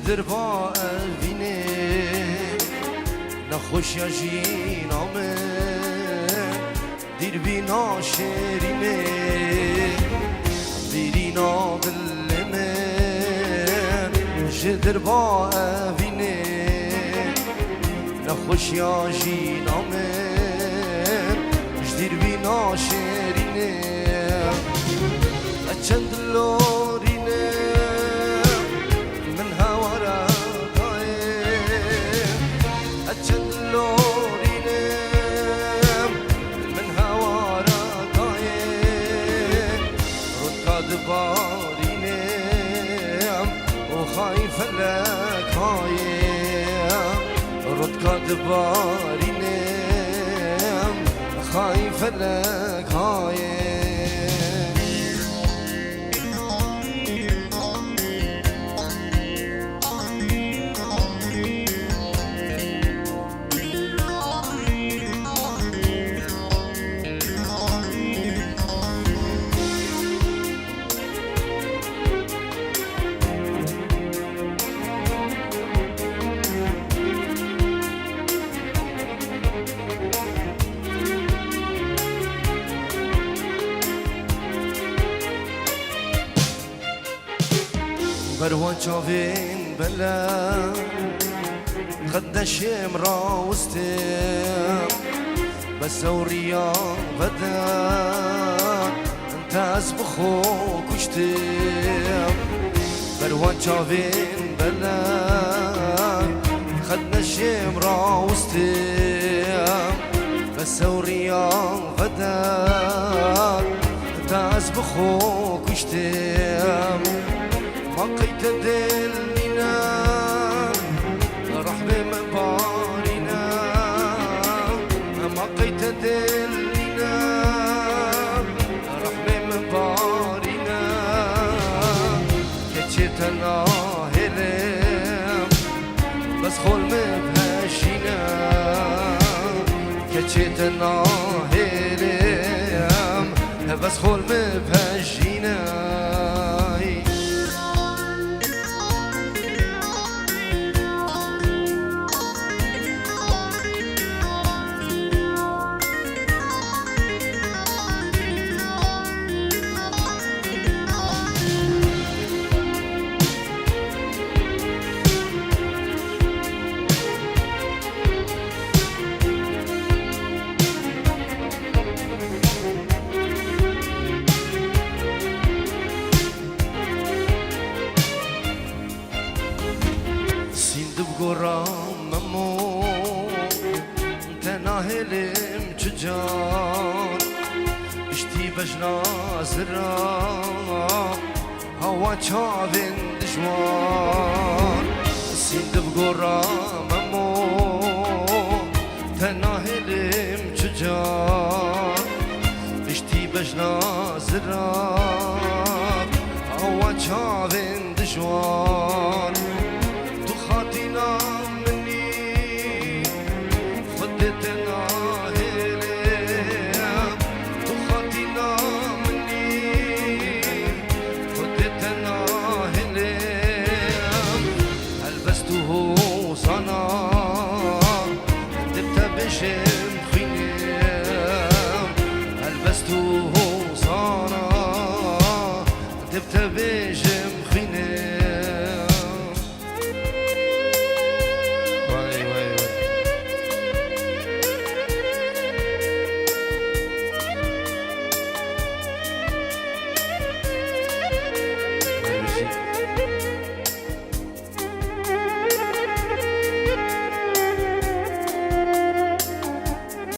جدر با اوینه نخوش یا جینامه دیر بینا شیرینه بیرینا دلمه جدر با اوینه نخوش یا جینامه دیر بینا شیرینه چند لورینه من هوارا طاير چند لورینه من هوارا طاير رد بارینه وخايف لك هايم رد بارینه خايف لك هايم بروان شافين بلا خدش مراوستم بس وريا بدا انت اسبخو كشتم بروان شافين بلا خدش مراوستم بس وريا بدا انت اسبخو كشتم بقيت دلنا رحب مبارنا بقيت دلنا رحب مبارنا كتشتنا هلم بس خول مبهشنا كتشتنا هلم بس خول مبهشنا قراممو تناهلم چجان اشتی بجنا زرا هوا چاوین دجوان سیندب قراممو تناهلم چجان اشتی بجنا زرا هوا چاوین دجوان خاطينا مني خدتنا هلم خاطينا مني خدتنا هلم هلبسته صنا دبت بشي